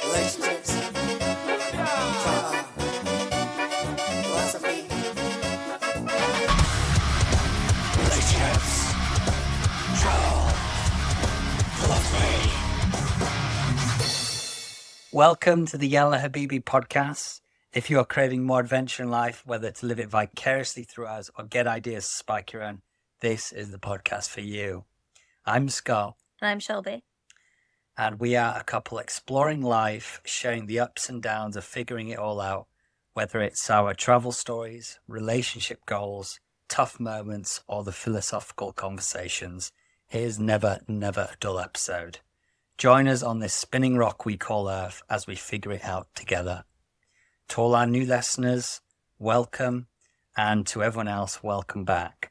relationships, trauma, philosophy. Relationships, trauma, philosophy. Welcome to the Yalla Habibi podcast. If you are craving more adventure in life, whether to live it vicariously through us or get ideas to spark your own, this is the podcast for you. I'm Scott. And I'm Shelby. And we are a couple exploring life, sharing the ups and downs of figuring it all out, whether it's our travel stories, relationship goals, tough moments, or the philosophical conversations. Here's never a dull episode. Join us on this spinning rock we call Earth as we figure it out together. To all our new listeners, welcome, and to everyone else, welcome back.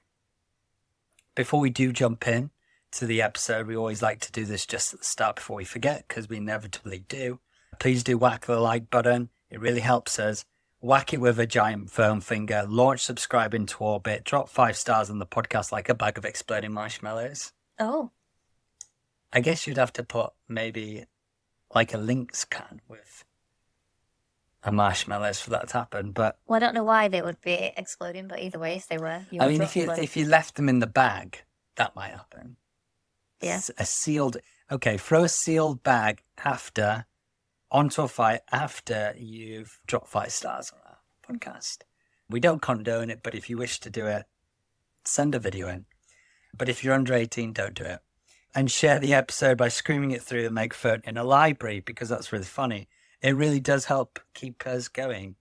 Before we do jump in to the episode, we always like to do this just at the start before we forget, because we inevitably do. Please do whack the like button. It really helps us. Whack it with a giant foam finger. Launch subscribe into orbit. Drop 5 stars on the podcast like a bag of exploding marshmallows. Oh. I guess you'd have to put maybe like a Lynx can with a marshmallows for that to happen. But Well, I don't know why they would be exploding, but either way, they were. I mean, if you left them in the bag, that might happen. Yeah. A sealed, okay, throw a sealed bag onto a fire after you've dropped 5 stars on our podcast. We don't condone it, but if you wish to do it, send a video in. But if you're under 18, don't do it. And share the episode by screaming it through the microphone in a library, because that's really funny. It really does help keep us going.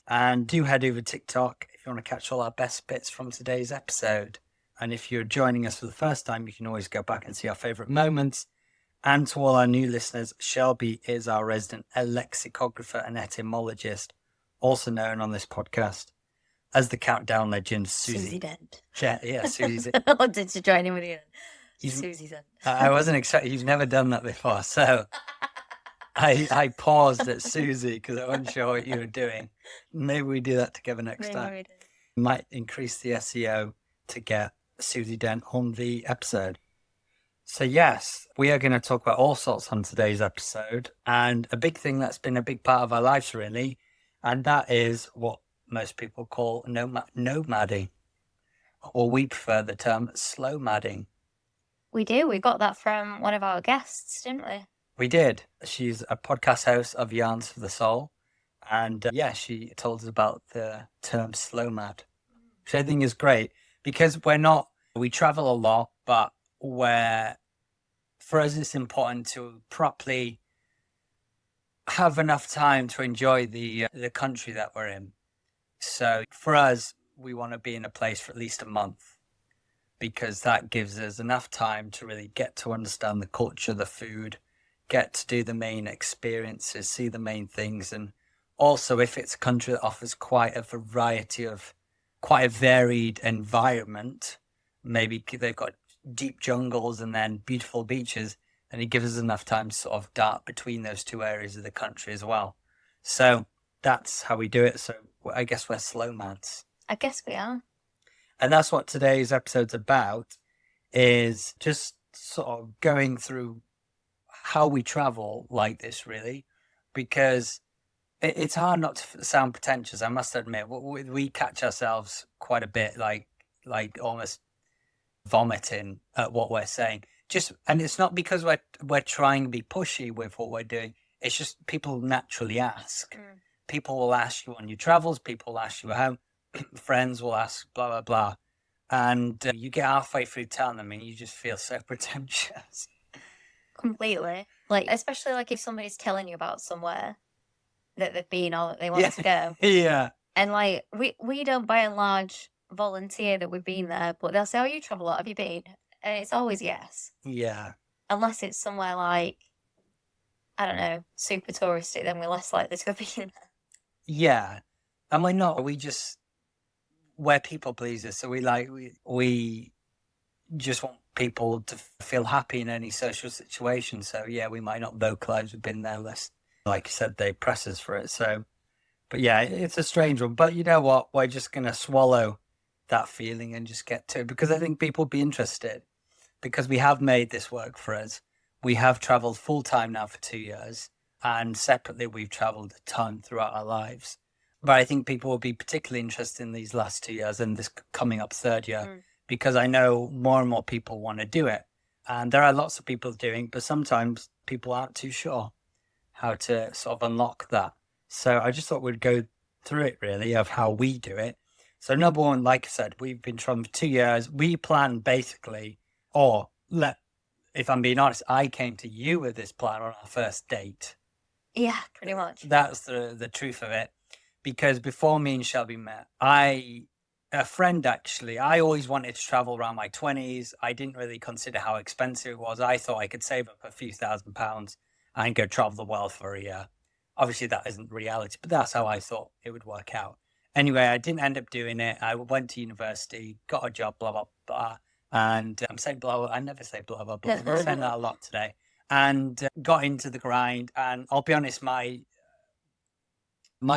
And do head over to TikTok if you want to catch all our best bits from today's episode. And if you're joining us for the first time, you can always go back and see our favourite moments. And to all our new listeners, Shelby is our resident lexicographer and etymologist, also known on this podcast as the countdown legend Susie Dent. Yeah, Susie. I wanted to join in with you. Susie Dent. I wasn't expecting, you've never done that before, so I paused at Susie because I wasn't sure what you were doing. Maybe we do that together next time. Might increase the SEO to get Susie Dent on the episode. So yes, we are going to talk about all sorts on today's episode, and a big thing that's been a big part of our lives really, and that is what most people call nomading, or we prefer the term slow-madding. We do. We got that from one of our guests, didn't we? We did. She's a podcast host of Yarns for the Soul, and she told us about the term slow-mad, which I think is great. Because we travel a lot, but for us it's important to properly have enough time to enjoy the country that we're in. So for us, we want to be in a place for at least a month, because that gives us enough time to really get to understand the culture, the food, get to do the main experiences, see the main things. And also, if it's a country that offers quite a varied environment, maybe they've got deep jungles and then beautiful beaches, and it gives us enough time to sort of dart between those two areas of the country as well. So that's how we do it. So I guess we're slow mads. I guess we are. And that's what today's episode's about, is just sort of going through how we travel like this, really, because it's hard not to sound pretentious. I must admit, we catch ourselves quite a bit, like almost vomiting at what we're saying. And it's not because we're trying to be pushy with what we're doing. It's just people naturally ask. People will ask you on your travels. People will ask you at home. Friends will ask, blah blah blah, and you get halfway through telling them, and you just feel so pretentious. Completely. Like, especially like if somebody's telling you about somewhere that they've been or that they want to go. Yeah. And like we don't by and large volunteer that we've been there, but they'll say, "Oh, you travel a lot. Have you been?" And it's always yes. Yeah. Unless it's somewhere like, I don't know, super touristy, then we're less likely to have been there. Yeah. And we're people pleasers, so we just want people to feel happy in any social situation. So yeah, we might not vocalize we've been there, less, like you said, they press us for it. So, but yeah, it's a strange one. But you know what? We're just gonna swallow that feeling and just get to it, because I think people will be interested, because we have made this work for us. We have traveled full time now for 2 years. and separately we've traveled a ton throughout our lives. But I think people will be particularly interested in these last 2 years and this coming up third year, because I know more and more people want to do it. And there are lots of people doing, but sometimes people aren't too sure how to sort of unlock that. So I just thought we'd go through it really of how we do it. So number one, like I said, we've been traveling for 2 years. We plan basically, if I'm being honest, I came to you with this plan on our first date. Yeah, pretty much. That's the truth of it. Because before me and Shelby met, a friend actually, I always wanted to travel around my 20s. I didn't really consider how expensive it was. I thought I could save up a few £1,000s and go travel the world for a year. Obviously, that isn't reality, but that's how I thought it would work out. Anyway, I didn't end up doing it. I went to university, got a job, blah, blah, blah. And I'm saying blah, blah. I never say blah, blah, blah. I'm saying that a lot today. And got into the grind. And I'll be honest, my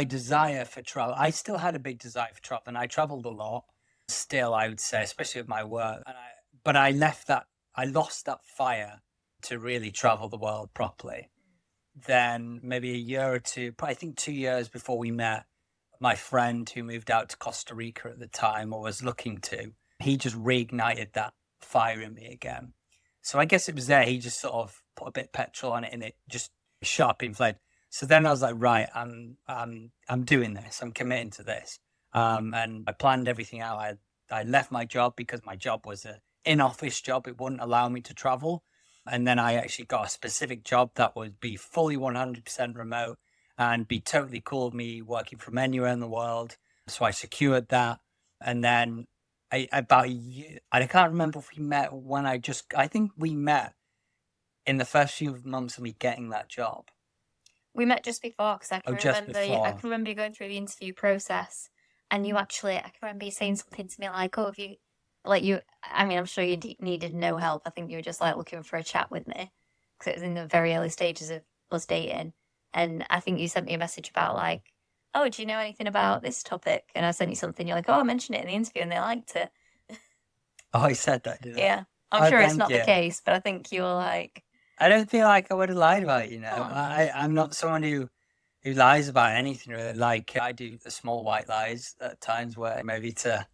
desire for travel, I still had a big desire for travel, and I traveled a lot still, I would say, especially with my work. But I lost that fire to really travel the world properly. Then maybe a year or two, I think 2 years before we met, my friend who moved out to Costa Rica at the time, or was looking to, he just reignited that fire in me again. So I guess it was there. He just sort of put a bit of petrol on it, and it just shot up in flame. So then I was like, right, I'm doing this. I'm committing to this. And I planned everything out. I left my job because my job was an in-office job. It wouldn't allow me to travel. And then I actually got a specific job that would be fully 100% remote and be totally cool with me working from anywhere in the world. So I secured that. And then about a year, I can't remember if we met I think we met in the first few months of me getting that job. We met just before, because I can before. I can remember you going through the interview process, and I can remember you saying something to me like, "Oh, I mean, I'm sure you needed no help. I think you were just like looking for a chat with me, because it was in the very early stages of us dating." And I think you sent me a message about like, "Oh, do you know anything about this topic?" And I sent you something. You're like, "Oh, I mentioned it in the interview, and they liked it." Oh, I said that, did I? Yeah, I'm sure it's not the case, but I think you were like, I don't feel like I would have lied about it, I'm not someone who lies about anything really. Like, I do the small white lies at times where maybe to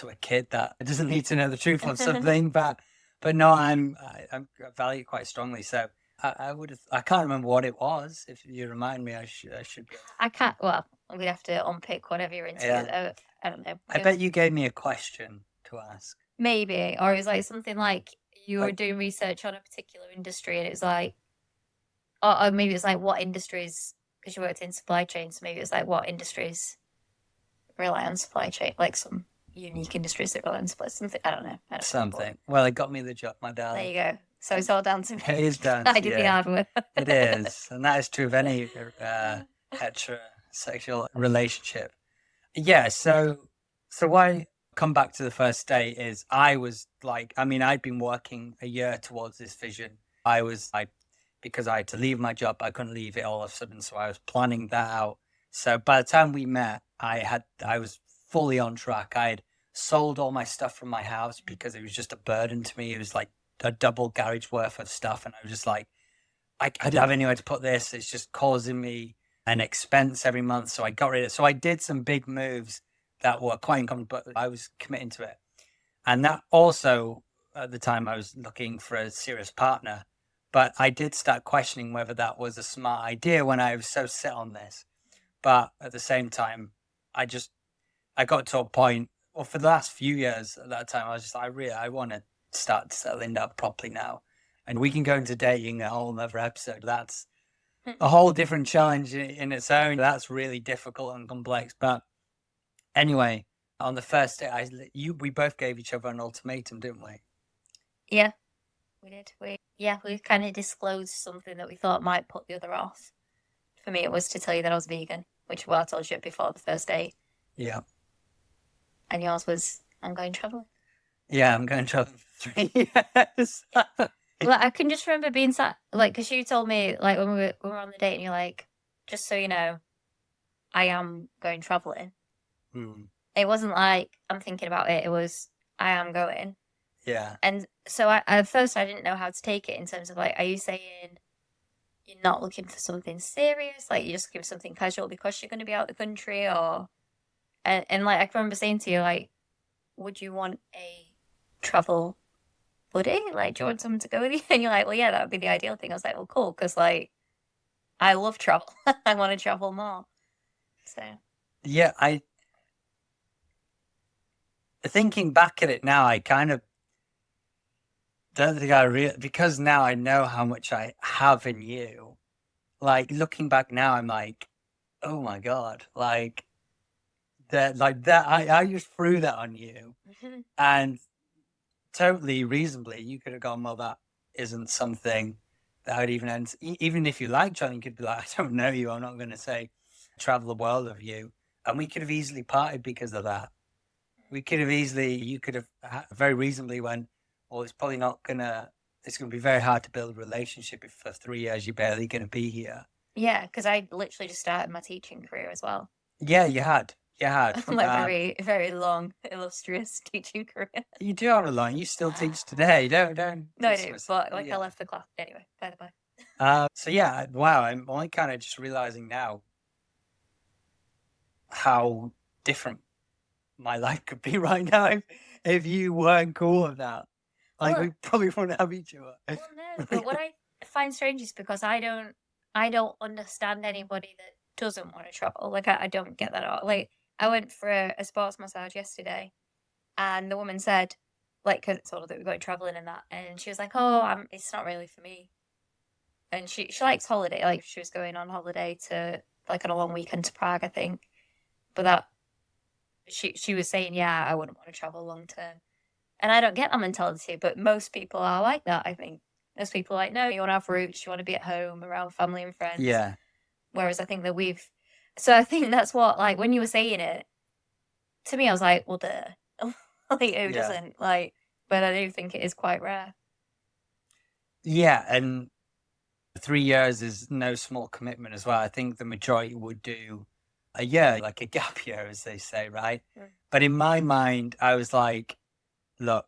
a kid that doesn't need to know the truth on something, but no, I value it quite strongly. So I can't remember what it was. If you remind me, I should be. I can't. Well, I'm gonna have to unpick whatever you're into. Yeah. I don't know. I bet you gave me a question to ask. Maybe, or it was like something like you were doing research on a particular industry, and it was like, or maybe it's like what industries, because you worked in supply chain, so maybe it's like what industries rely on supply chain, like some unique industries that rely on supply. Something I don't know. Something. Well, it got me the job, my darling. There you go. So it's all down to me. It is down to I did the hard work. It is, and that is true of any heterosexual relationship. Yeah. So why come back to the first date is I was like, I mean, I'd been working a year towards this vision. Because I had to leave my job, I couldn't leave it all of a sudden. So I was planning that out. So by the time we met, I was fully on track. I had sold all my stuff from my house because it was just a burden to me. It was like a double garage worth of stuff. And I was just like, I don't have anywhere to put this. It's just causing me an expense every month. So I got rid of it. So I did some big moves that were quite uncommon, but I was committing to it. And that also, at the time, I was looking for a serious partner. But I did start questioning whether that was a smart idea when I was so set on this. But at the same time, I got to a point, well, for the last few years at that time, I was just, I want to start settling up properly now. And we can go into dating a whole other episode. That's a whole different challenge in its own. That's really difficult and complex. But anyway, on the first day, we both gave each other an ultimatum, didn't we? Yeah, we did. We kind of disclosed something that we thought might put the other off. For me, it was to tell you that I was vegan, which I told you before the first date. Yeah. And yours was, I'm going traveling. Yeah, I'm going traveling for 3 years. Well, I can just remember being sat, like, because you told me, like, when we were on the date, and you're like, just so you know, I am going traveling. It wasn't like I'm thinking about it. It was I am going. Yeah. And so at first I didn't know how to take it in terms of like, are you saying you're not looking for something serious, like you're just looking for something casual because you're going to be out of the country, or and like I can remember saying to you, like, would you want a travel buddy? Like, do you want someone to go with you? And you're like, well, yeah, that would be the ideal thing. I was like, well, cool, because like I love travel. I want to travel more. So Yeah, I thinking back at it now, I kind of don't think because now I know how much I have in you. Like looking back now, I'm like, oh my god, like that. I just threw that on you, and totally reasonably, you could have gone, well, that isn't something that would even end. Even if you like traveling, you could be like, I don't know you. I'm not going to say travel the world of you, and we could have easily parted because of that. We could have easily, you could have very reasonably went, well, it's probably not gonna. It's going to be very hard to build a relationship if for 3 years you're barely going to be here. yeah, because I literally just started my teaching career as well. Yeah, you had. You had. My very, very long, illustrious teaching career. You do have a line. You still teach today. Don't. No, I do, dismiss it. but like I Yeah. left the class anyway. By the by. So yeah, wow. I'm only kind of just realizing now how different my life could be right now if you weren't cool with that. Like Well- we probably wouldn't have each other. Well, no, but what I find strange is because I don't understand anybody that doesn't want to travel. Like I don't get that at all. Like I went for a sports massage yesterday, and the woman said, like, 'cause I told her that we're going traveling and that, and she was like, "Oh, it's not really for me." And she likes holiday. Like she was going on holiday to like on a long weekend to Prague, I think. But that she was saying, yeah, I wouldn't want to travel long term. And I don't get that mentality, but most people are like that, I think. Most people are like, no, you want to have roots, you want to be at home around family and friends. Yeah. Whereas I think that so I think that's what, like, when you were saying it, to me, I was like, well, duh. Like, who Yeah. doesn't? Like, but I do think it is quite rare. Yeah, and 3 years is no small commitment as well. I think the majority would do a year, like a gap year, as they say, right? Mm. But in my mind, I was like, look,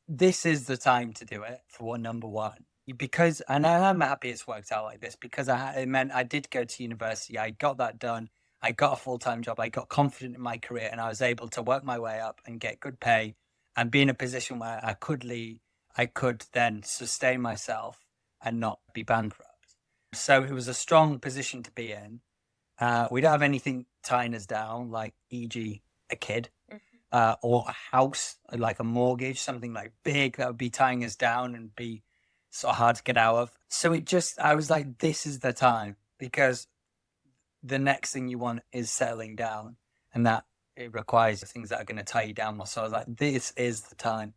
this is the time to do it for number one. Because, and I'm happy it's worked out like this because it meant I did go to university. I got that done. I got a full-time job. I got confident in my career and I was able to work my way up and get good pay and be in a position where I could then sustain myself and not be bankrupt. So it was a strong position to be in. We don't have anything tying us down, like e.g. a kid. Or a house, like a mortgage, something like big that would be tying us down and be so hard to get out of. So I was like, this is the time because the next thing you want is settling down and that it requires things that are going to tie you down more. So I was like, this is the time.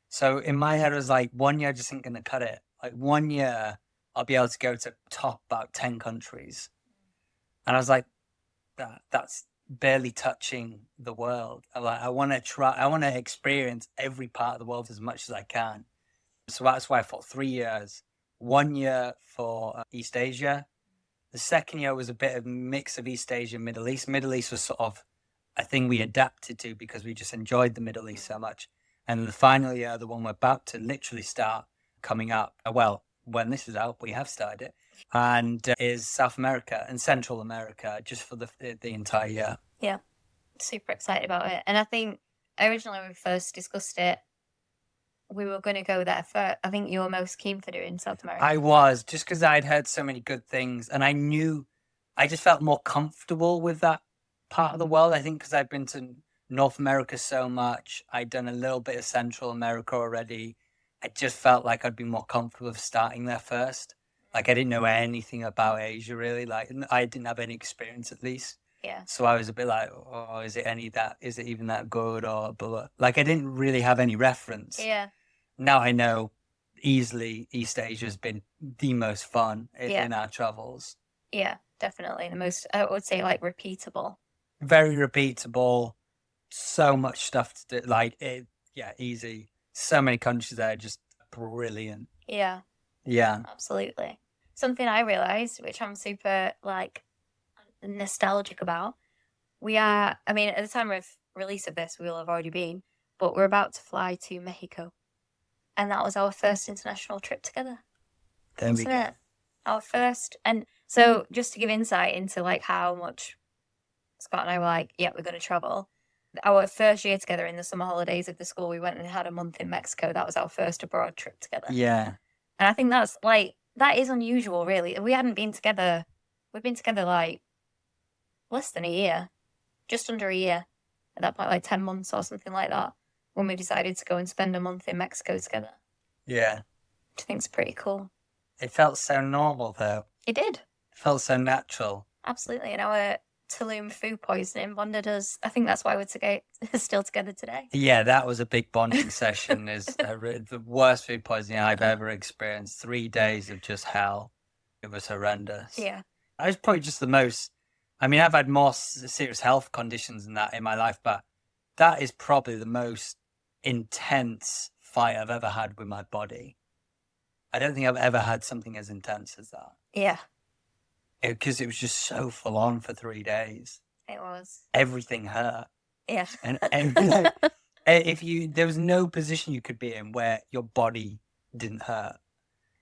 So in my head, I was like, 1 year just ain't going to cut it. Like 1 year, I'll be able to go to top about 10 countries. And I was like, that's barely touching the world. I want to experience every part of the world as much as I can. So that's why I thought 3 years. 1 year for East Asia. The second year was a bit of a mix of East Asia and Middle East. Middle East was sort of a thing we adapted to because we just enjoyed the Middle East so much. And the final year, the one we're about to literally start coming up, well, when this is out, we have started it, and is South America and Central America just for the entire year. Yeah, super excited about it. And I think originally when we first discussed it, we were going to go there for, I think you were most keen for doing South America. I was, just because I'd heard so many good things and I just felt more comfortable with that part of the world. I think because I'd been to North America so much, I'd done a little bit of Central America already. I just felt like I'd be more comfortable with starting there first. Like I didn't know anything about Asia really. Like I didn't have any experience at least. Yeah. So I was a bit like, oh, is it even that good or blah. Like I didn't really have any reference. Yeah. Now I know easily East Asia has been the most fun in our travels. Yeah, definitely. The most, I would say, like, repeatable. Very repeatable. So much stuff to do. Like, easy. So many countries there, just brilliant. Yeah. Yeah. Absolutely. Something I realised, which I'm super, like, nostalgic about, at the time of release of this, we will have already been, but we're about to fly to Mexico. And that was our first international trip together. There we Isn't go. it? Our first, and so just to give insight into like how much Scott and I were like, yeah, we're going to travel. Our first year together in the summer holidays of the school, we went and had a month in Mexico. That was our first abroad trip together. Yeah. And I think that's like, that is unusual, really. We hadn't been together, we've been together like less than a year, just under a year at that point, like 10 months or something like that, when we decided to go and spend a month in Mexico together, Yeah. which I think is pretty cool. It felt so normal, though. It did. It felt so natural. Absolutely. And our Tulum food poisoning bonded us. I think that's why we're still together today. Yeah, that was a big bonding session. Is the worst food poisoning I've ever experienced. 3 days of just hell. It was horrendous. Yeah. I was probably just the most. I mean, I've had more serious health conditions than that in my life, but that is probably the most intense fight I've ever had with my body. I don't think I've ever had something as intense as that. Yeah. Because it was just so full on for 3 days. It was. Everything hurt. Yeah. And there was no position you could be in where your body didn't hurt.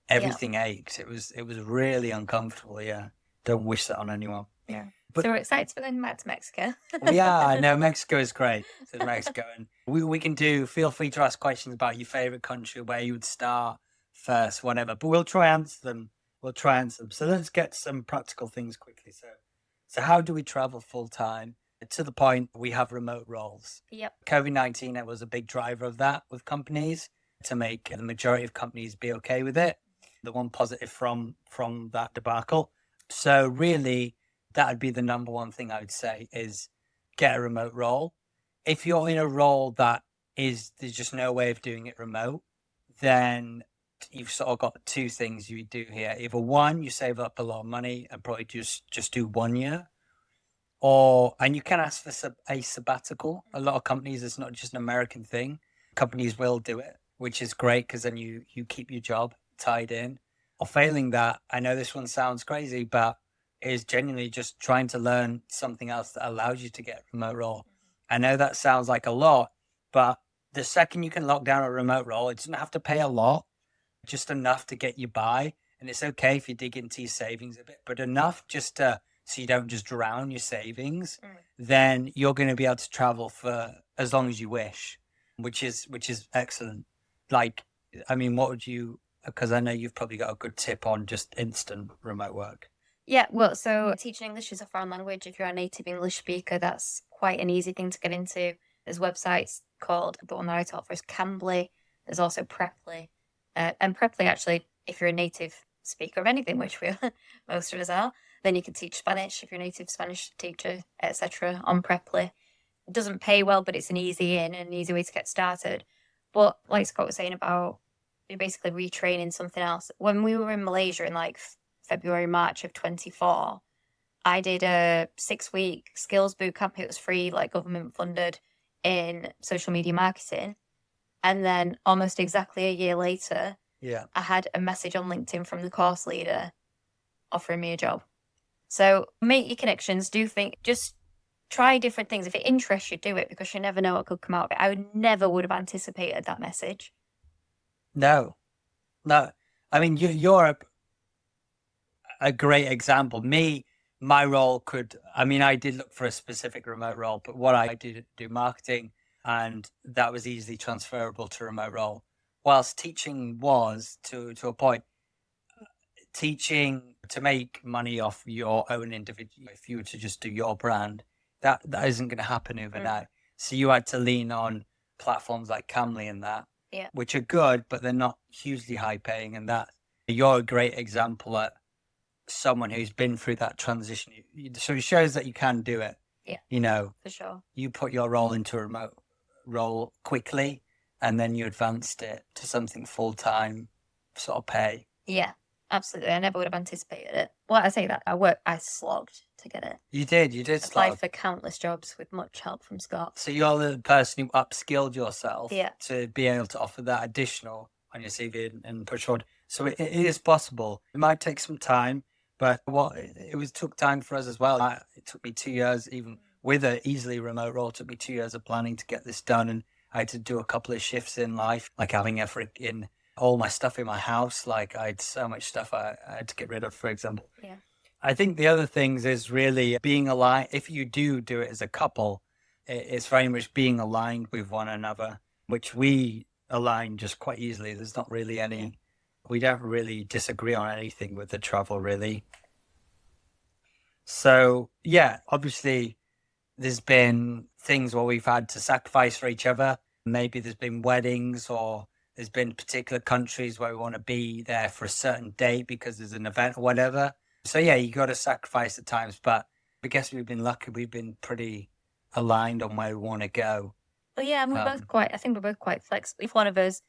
Everything ached. It was really uncomfortable. Yeah. Don't wish that on anyone. Yeah. But, so we're excited for going back to Mexico. Yeah, no, Mexico is great. So Mexico, and we can feel free to ask questions about your favorite country, where you would start first, whatever. But we'll try and answer them. So let's get some practical things quickly. So how do we travel full time? To the point, we have remote roles. Yep. COVID-19, it was a big driver of that with companies to make the majority of companies be okay with it. The one positive from that debacle. So really, that would be the number one thing I would say is get a remote role. If you're in a role that there's just no way of doing it remote, then you've sort of got two things you do here. Either one, you save up a lot of money and probably just do 1 year, and you can ask for a sabbatical. A lot of companies, it's not just an American thing. Companies will do it, which is great because then you keep your job tied in. Or failing that, I know this one sounds crazy, but is genuinely just trying to learn something else that allows you to get a remote role. I know that sounds like a lot, but the second you can lock down a remote role, it doesn't have to pay a lot, just enough to get you by. And it's okay if you dig into your savings a bit, but enough just so you don't just drown your savings. Then you're going to be able to travel for as long as you wish, which is excellent. Like, I mean, what would you, because I know you've probably got a good tip on just instant remote work. Yeah, well, so teaching English is a foreign language. If you're a native English speaker, that's quite an easy thing to get into. There's websites called, the one that I taught for is Cambly. There's also Preply. And Preply, actually, if you're a native speaker of anything, which most of us are, then you can teach Spanish if you're a native Spanish teacher, etc. on Preply. It doesn't pay well, but it's an easy in and an easy way to get started. But like Scott was saying about basically retraining something else, when we were in Malaysia in like February, March of 24, I did a 6-week skills bootcamp. It was free, like government funded, in social media marketing. And then almost exactly a year later, I had a message on LinkedIn from the course leader offering me a job. So make your connections. Just try different things. If it interests you, do it, because you never know what could come out of it. I would have anticipated that message. No. I mean, you're a great example. My role I did look for a specific remote role, but what I did do marketing, and that was easily transferable to a remote role. Whilst teaching was to a point, teaching to make money off your own individual, if you were to just do your brand, that isn't going to happen overnight. So you had to lean on platforms like Cambly and that, which are good, but they're not hugely high paying. And that you're a great example at someone who's been through that transition. So it shows that you can do it. Yeah, for sure. You put your role into a remote role quickly, and then you advanced it to something full-time sort of pay. Yeah, absolutely. I never would have anticipated it. Well, I say that I slogged to get it. You did slog. Applied for countless jobs with much help from Scott. So you're the person who upskilled yourself to be able to offer that additional on your CV and push forward. So it is possible. It might take some time, but took time for us as well. It took me 2 years, even with an easily remote role, it took me 2 years of planning to get this done. And I had to do a couple of shifts in life, like having a freaking all my stuff in my house. Like I had so much stuff I had to get rid of, for example. Yeah. I think the other things is really being aligned. If you do it as a couple, it's very much being aligned with one another, which we align just quite easily. There's not really any, we don't really disagree on anything with the travel, really. So, yeah, obviously, there's been things where we've had to sacrifice for each other. Maybe there's been weddings or there's been particular countries where we want to be there for a certain date because there's an event or whatever. So yeah, you got to sacrifice at times, but I guess we've been lucky. We've been pretty aligned on where we want to go. Well, yeah, and I think we're both quite flexible. If one of us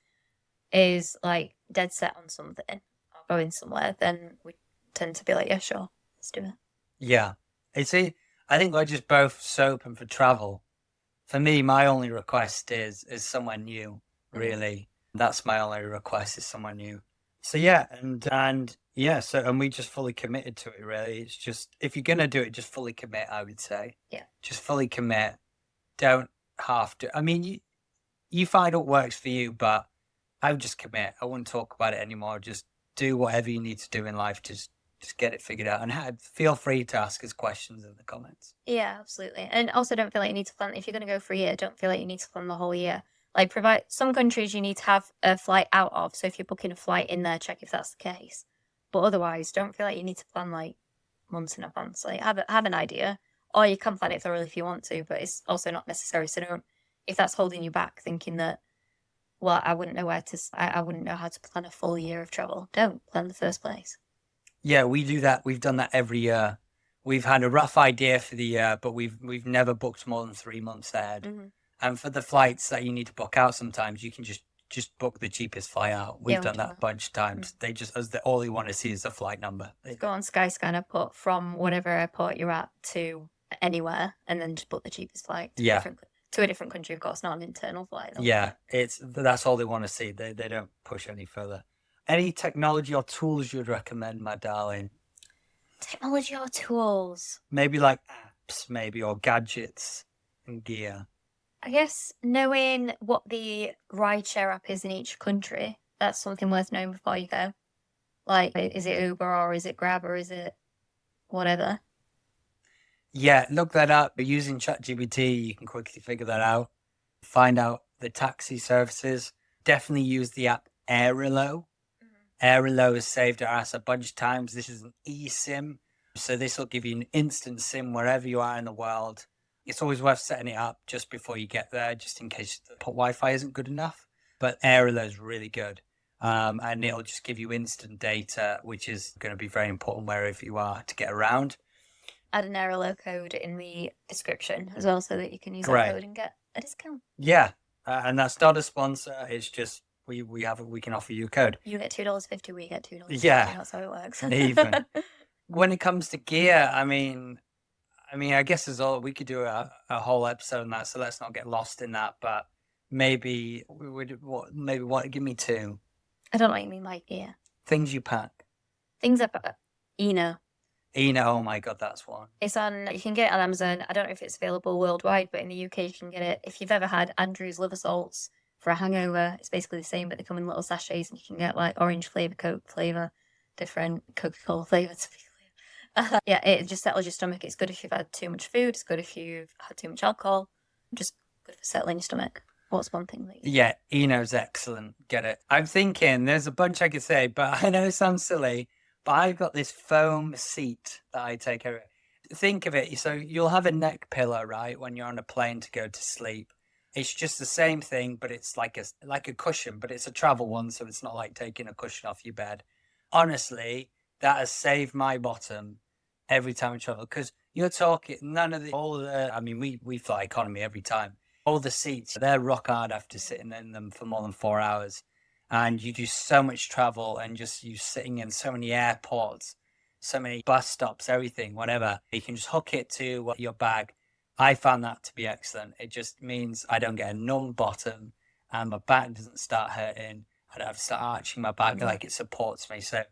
is like dead set on something or going somewhere, then we tend to be like, yeah, sure, let's do it. Yeah. I think we're just both so open for travel. For me, my only request is somewhere new, really. That's my only request is somewhere new. So yeah, and yeah, and we just fully committed to it, really. It's just, if you're gonna do it, just fully commit, I would say. Yeah. Just fully commit. Don't have to. I mean, you find what works for you, but I would just commit. I wouldn't talk about it anymore. Just do whatever you need to do in life. Just get it figured out, and feel free to ask us questions in the comments. Yeah, absolutely. And also don't feel like you need to plan, if you're going to go for a year, don't feel like you need to plan the whole year. Like some countries you need to have a flight out of. So if you're booking a flight in there, check if that's the case. But otherwise, don't feel like you need to plan like months in advance. Like have an idea, or you can plan it thoroughly if you want to, but it's also not necessary. So don't, if that's holding you back, thinking that, well, I wouldn't know I wouldn't know how to plan a full year of travel. Don't plan the first place. Yeah, we do that. We've done that every year. We've had a rough idea for the year, but we've never booked more than 3 months ahead. Mm-hmm. And for the flights that you need to book out, sometimes you can just book the cheapest flight out. We've done that a bunch of times. They just, all you want to see is the flight number. Go on Skyscanner, put from whatever airport you're at to anywhere, and then just book the cheapest flight. To a different country, of course, not an internal flight. Yeah, that's all they want to see. They don't push any further. Any technology or tools you'd recommend, my darling? Technology or tools? Maybe like apps, maybe, or gadgets and gear. I guess knowing what the rideshare app is in each country, that's something worth knowing before you go. Like, is it Uber or is it Grab or is it whatever? Yeah, look that up. Using ChatGPT, you can quickly figure that out. Find out the taxi services. Definitely use the app Airilo. Airilo has saved our ass a bunch of times. This is an eSIM, so this will give you an instant SIM wherever you are in the world. It's always worth setting it up just before you get there, just in case the Wi-Fi isn't good enough. But Airilo is really good, and it'll just give you instant data, which is going to be very important wherever you are to get around. Add an Airilo code in the description as well, so that you can use that code and get a discount. Yeah, and that's not a sponsor. It's just we can offer you a code. You get $2.50, we get $2.50. Yeah, that's how it works. Even when it comes to gear, I mean, I guess we could do a whole episode on that. So let's not get lost in that. But maybe give me two. I don't know what you mean by gear. Things you pack. Things about Eno. Oh my God, that's one. You can get it on Amazon. I don't know if it's available worldwide, but in the UK you can get it. If you've ever had Andrew's liver salts for a hangover, it's basically the same, but they come in little sachets, and you can get like orange flavour, Coke flavour, different Coca-Cola flavour to be clear. Yeah, it just settles your stomach. It's good if you've had too much food. It's good if you've had too much alcohol. Just good for settling your stomach. What's one thing that you... Yeah, Eno's excellent. Get it. I'm thinking there's a bunch I could say, but I know it sounds silly, but I've got this foam seat that I take over. Think of it. So you'll have a neck pillow, right, when you're on a plane to go to sleep. It's just the same thing, but it's like a cushion, but it's a travel one, so it's not like taking a cushion off your bed. Honestly, that has saved my bottom every time I travel, because you're talking we fly economy every time. All the seats, they're rock hard after sitting in them for more than 4 hours. And you do so much travel, and just you sitting in so many airports, so many bus stops, everything, whatever. You can just hook it to your bag. I found that to be excellent. It just means I don't get a numb bottom and my back doesn't start hurting. I don't have to start arching my back, like it supports me. So,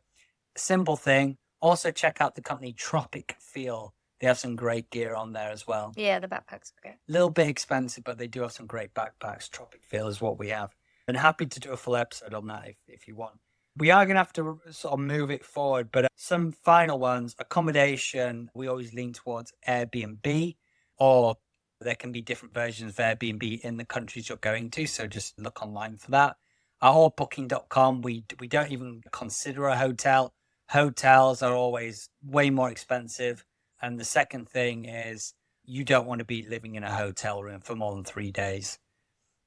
simple thing. Also, check out the company Tropic Feel. They have some great gear on there as well. Yeah, the backpacks are great. A little bit expensive, but they do have some great backpacks. Tropic Feel is what we have. And happy to do a full episode on that if you want. We are going to have to sort of move it forward, but some final ones. Accommodation, we always lean towards Airbnb, or there can be different versions of Airbnb in the countries you're going to. So just look online for that. Or booking.com, we don't even consider a hotel. Hotels are always way more expensive. And the second thing is you don't want to be living in a hotel room for more than 3 days.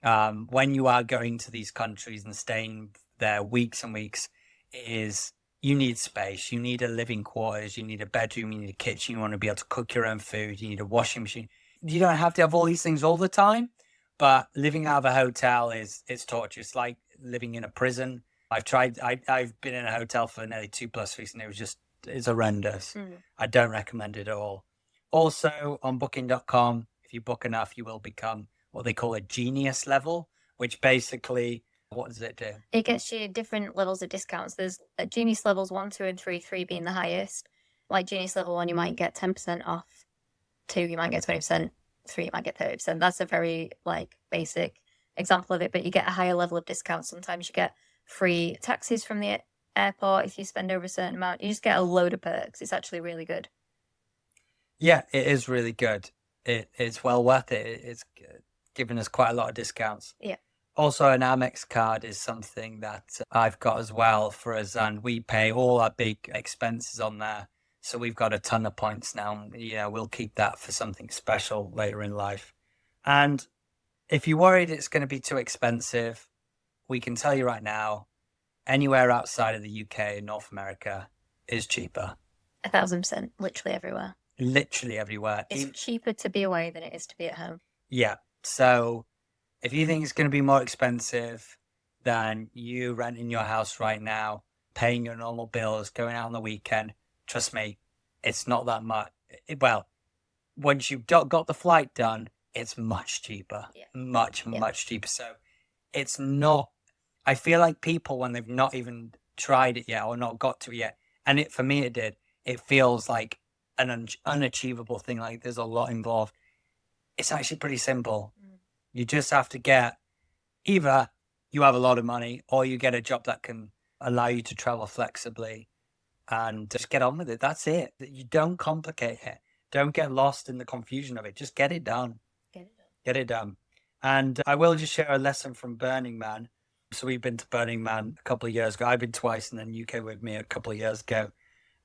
When you are going to these countries and staying there weeks and weeks, you need space. You need a living quarters. You need a bedroom. You need a kitchen. You want to be able to cook your own food. You need a washing machine. You don't have to have all these things all the time, but living out of a hotel it's torture. It's like living in a prison. I've been in a hotel for nearly 2+ weeks and it's horrendous. I don't recommend it at all. Also on booking.com, if you book enough, you will become what they call a genius level, which basically, what does it do? It gets you different levels of discounts. There's genius levels 1, 2, and 3, 3 being the highest. Like genius level 1, you might get 10% off. 2, you might get 20%. 3, you might get 30%. That's a very basic example of it, but you get a higher level of discount. Sometimes you get free taxis from the airport if you spend over a certain amount. You just get a load of perks. It's actually really good. Yeah, it is really good. It's well worth it. It's given us quite a lot of discounts. Yeah. Also, an Amex card is something that I've got as well for us, and we pay all our big expenses on there. So we've got a ton of points now. Yeah, we'll keep that for something special later in life. And if you're worried it's going to be too expensive, we can tell you right now, anywhere outside of the UK and North America is cheaper. 1,000%, literally everywhere. Literally everywhere. It's cheaper to be away than it is to be at home. Yeah. So if you think it's going to be more expensive than you renting your house right now, paying your normal bills, going out on the weekend, trust me, it's not that much. Well, once you've got the flight done, it's much cheaper. Yeah. Much cheaper. So it's not, I feel like people, when they've not even tried it yet or not got to it yet, and for me it did, it feels like an unachievable thing. Like there's a lot involved. It's actually pretty simple. You just have to get, either you have a lot of money or you get a job that can allow you to travel flexibly and just get on with it. That's it. You don't complicate it. Don't get lost in the confusion of it. Just get it done. Get it done. And I will just share a lesson from Burning Man. So we've been to Burning Man a couple of years ago. I've been twice, and then UK with me a couple of years ago.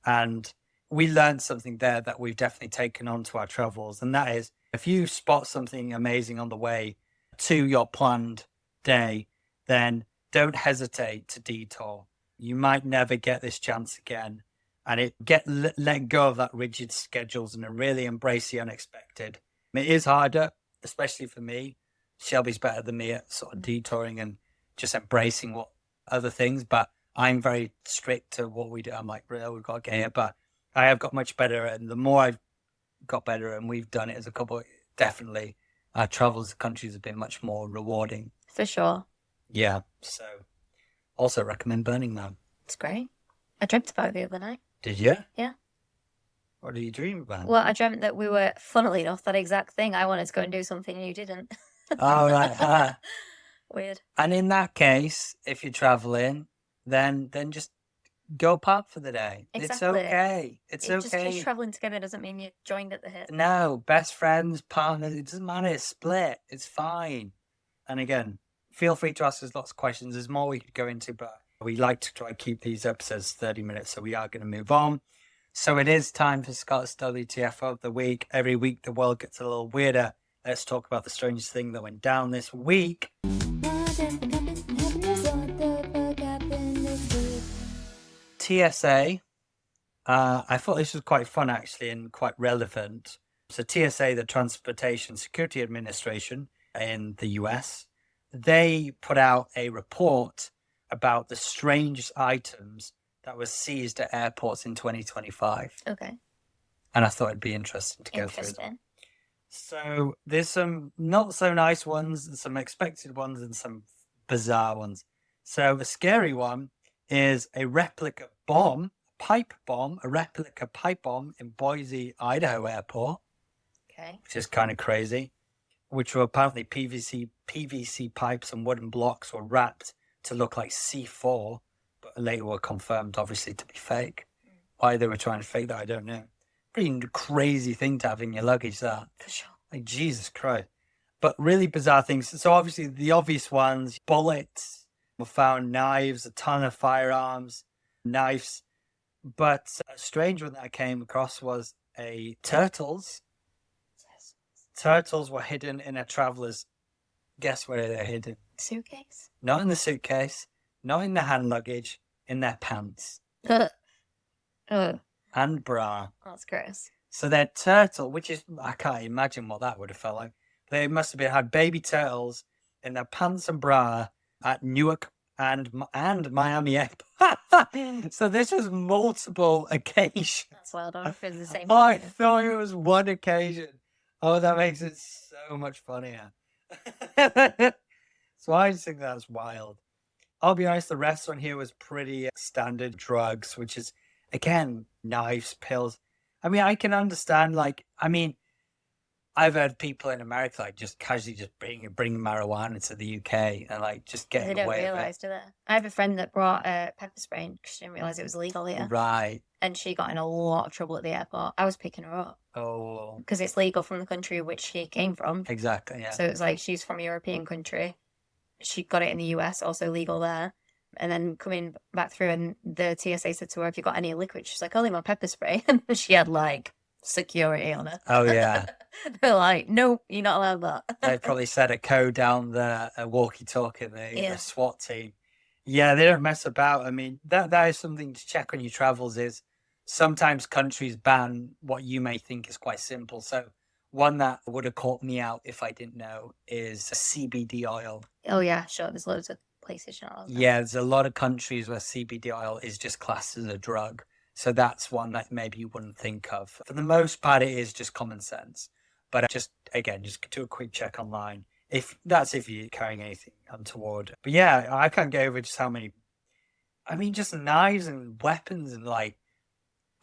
And we learned something there that we've definitely taken on to our travels. And that is, if you spot something amazing on the way to your planned day, then don't hesitate to detour. You might never get this chance again. And let go of that rigid schedules and really embrace the unexpected. It is harder, especially for me. Shelby's better than me at sort of detouring and just embracing what other things, but I'm very strict to what we do. I'm like, really, we've got to get here. But I have got much better, and the more I've got better, and we've done it as a couple, definitely our travels to countries have been much more rewarding. For sure. Yeah. So also recommend Burning Man. It's great. I dreamt about it the other night. Did you? Yeah. What did you dream about? Well, I dreamt that we were, funnily enough, that exact thing. I wanted to go and do something and you didn't. Oh, right. Weird. And in that case, if you're traveling, then just go apart for the day. Exactly. It's okay. It's okay. Just because traveling together doesn't mean you joined at the hip. No, best friends, partners, it doesn't matter. It's split. It's fine. And again, feel free to ask us lots of questions. There's more we could go into, but we like to try and keep these episodes 30 minutes, so we are going to move on. So it is time for Scott's WTF of the week. Every week the world gets a little weirder. Let's talk about the strangest thing that went down this week. TSA. I thought this was quite fun, actually, and quite relevant. So TSA, the Transportation Security Administration in the US, they put out a report about the strangest items that were seized at airports in 2025. Okay. And I thought it'd be interesting to go through them. So there's some not so nice ones, and some expected ones, and some bizarre ones. So the scary one is a replica bomb, a replica pipe bomb in Boise, Idaho airport. Okay. Which is kind of crazy. which were apparently PVC pipes and wooden blocks were wrapped to look like C4, but later were confirmed, obviously, to be fake. Why they were trying to fake that, I don't know. Pretty crazy thing to have in your luggage, that. For sure. Like, Jesus Christ. But really bizarre things. So obviously the obvious ones, bullets were found, knives, a ton of firearms, knives. But a strange one that I came across was turtles. Turtles were hidden in a traveler's. Guess where they're hidden? Suitcase? Not in the suitcase, not in the hand luggage, in their pants Oh, and bra. that's gross. So their turtle, which is, I can't imagine what that would have felt like. They must have had baby turtles in their pants and bra at Newark and Miami Airport. So this was multiple occasions. That's wild. I wonder if it's the same. Oh, I thought it was one occasion. Oh, that makes it so much funnier. So I just think that's wild. I'll be honest, the restaurant here was pretty standard drugs, which is, again, knives, pills. I mean, I can understand, like, I've heard people in America, like, just casually just bring marijuana to the UK and, like, just They getting don't away with realise, do they? I have a friend that brought pepper spray because she didn't realise it was illegal it. here. Right. And she got in a lot of trouble at the airport. I was picking her up Oh, because it's legal from the country which she came from. exactly, yeah. So it was like she's from a European country. She got it in the US, also legal there. And then coming back through, and the TSA said to her, "Have you got any liquid?" She's like, "Only my pepper spray." And she had like security on her. Oh, yeah. They're like, "No, you're not allowed that." They probably said a code down the walkie-talkie, the Yeah. SWAT team. Yeah, they don't mess about. I mean, that is something to check on your travels is sometimes countries ban what you may think is quite simple. So one that would have caught me out if I didn't know is CBD oil. Oh yeah, sure. There's loads of places you're not allowed that. Yeah, there's a lot of countries where CBD oil is just classed as a drug. So that's one that maybe you wouldn't think of. For the most part, it is just common sense. But just do a quick check online. If you're carrying anything untoward. But yeah, I can't get over just how many, just knives and weapons and like,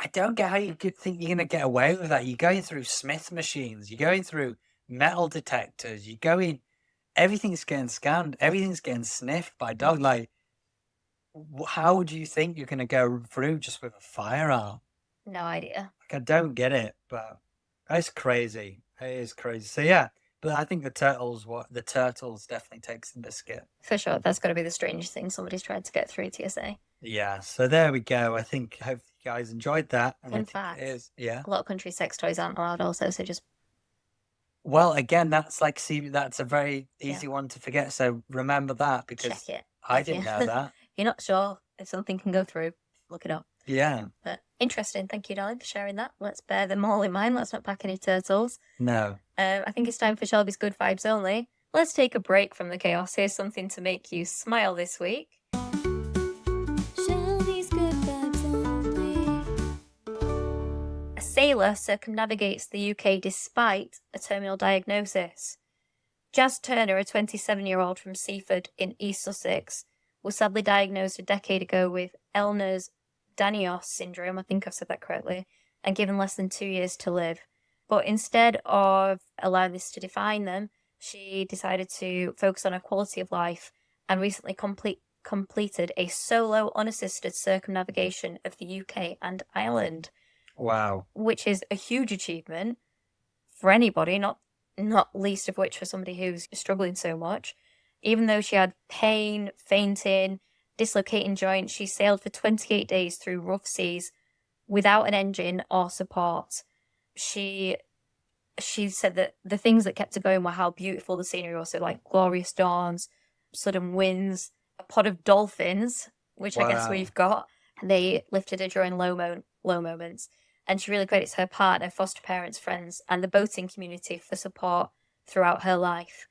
I don't get how you could think you're going to get away with that. You're going through Smith machines. You're going through metal detectors. Everything's getting scanned. Everything's getting sniffed by dog. Like, how do you think you're going to go through just with a firearm? No idea. Like, I don't get it, but it's crazy. It is crazy. So yeah, but I think the turtles definitely takes the biscuit. For sure. That's got to be the strangest thing somebody's tried to get through TSA. Yeah. So there we go. I think hopefully you guys enjoyed that. And Fun fact. it is. Yeah. A lot of countries' sex toys aren't allowed also, so just... Well, again, that's a very easy one to forget. So remember that because check it. I didn't know that. You're not sure if something can go through, look it up. Yeah. But interesting. Thank you, darling, for sharing that. Let's bear them all in mind. Let's not pack any turtles. No. I think it's time for Shelby's Good Vibes Only. Let's take a break from the chaos. Here's something to make you smile this week. Shelby's Good Vibes Only. A sailor circumnavigates the UK despite a terminal diagnosis. Jazz Turner, a 27-year-old from Seaford in East Sussex, was sadly diagnosed a decade ago with Ehlers-Danlos syndrome, I think I've said that correctly, and given less than 2 years to live. But instead of allowing this to define them, she decided to focus on her quality of life and recently completed a solo unassisted circumnavigation of the UK and Ireland. Wow. Which is a huge achievement for anybody, not least of which for somebody who's struggling so much. Even though she had pain, fainting, dislocating joints, she sailed for 28 days through rough seas without an engine or support. She said that the things that kept her going were how beautiful the scenery was, so like glorious dawns, sudden winds, a pod of dolphins, which I guess we've got. And they lifted her during low moments. And she really credits her partner, foster parents, friends, and the boating community for support throughout her life.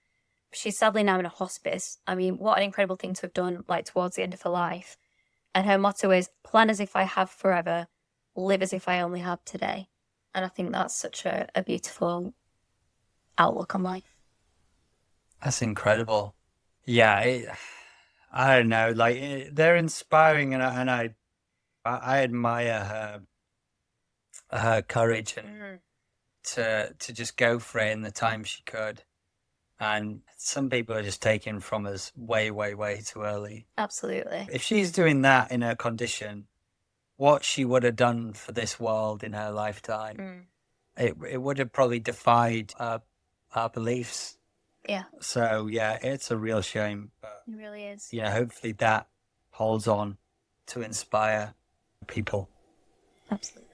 She's sadly now in a hospice. I mean, what an incredible thing to have done, like, towards the end of her life. And her motto is, plan as if I have forever, live as if I only have today. And I think that's such a beautiful outlook on life. That's incredible. Yeah, I don't know. Like, they're inspiring, and I admire her courage and to just go for it in the time she could. And some people are just taken from us way, way, way too early. Absolutely. If she's doing that in her condition, what she would have done for this world in her lifetime, it would have probably defied our beliefs. Yeah. So, yeah, it's a real shame. But, it really is. yeah, hopefully that holds on to inspire people. Absolutely.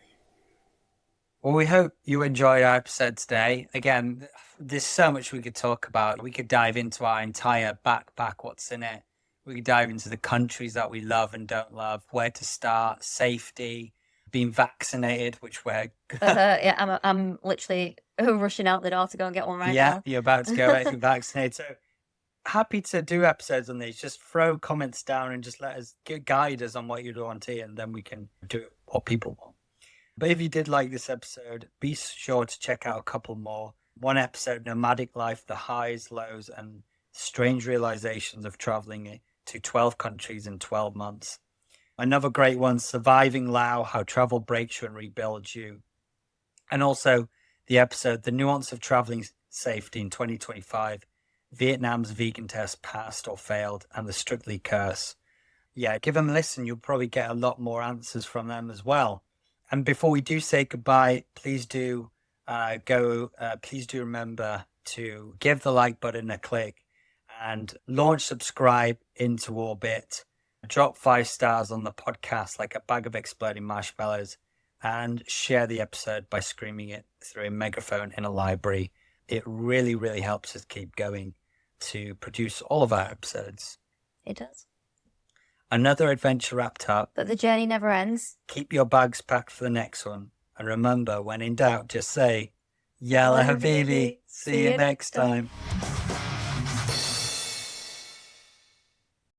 Well, we hope you enjoyed our episode today. Again, there's so much we could talk about. We could dive into our entire backpack, what's in it. We could dive into the countries that we love and don't love, where to start, safety, being vaccinated, which we're... Yeah, I'm literally rushing out the door to go and get one right now. Yeah, you're about to go get vaccinated. So happy to do episodes on these. Just throw comments down and just let us guide us on what you want to hear, and then we can do what people want. But if you did like this episode, be sure to check out a couple more. One episode, Nomadic Life, the highs, lows, and strange realizations of traveling to 12 countries in 12 months. Another great one, Surviving Lao, how travel breaks you and rebuilds you. And also the episode, The Nuance of Traveling Safety in 2025, Vietnam's vegan test passed or failed, and the Strictly Curse. Yeah, give them a listen. You'll probably get a lot more answers from them as well. And before we do say goodbye, please do remember to give the like button a click and launch subscribe into orbit. Drop 5 stars on the podcast like a bag of exploding marshmallows, and share the episode by screaming it through a megaphone in a library. It really, really helps us keep going to produce all of our episodes. It does. Another adventure wrapped up. But the journey never ends. Keep your bags packed for the next one. And remember, when in doubt, just say, Yalla Habibi. See you next time.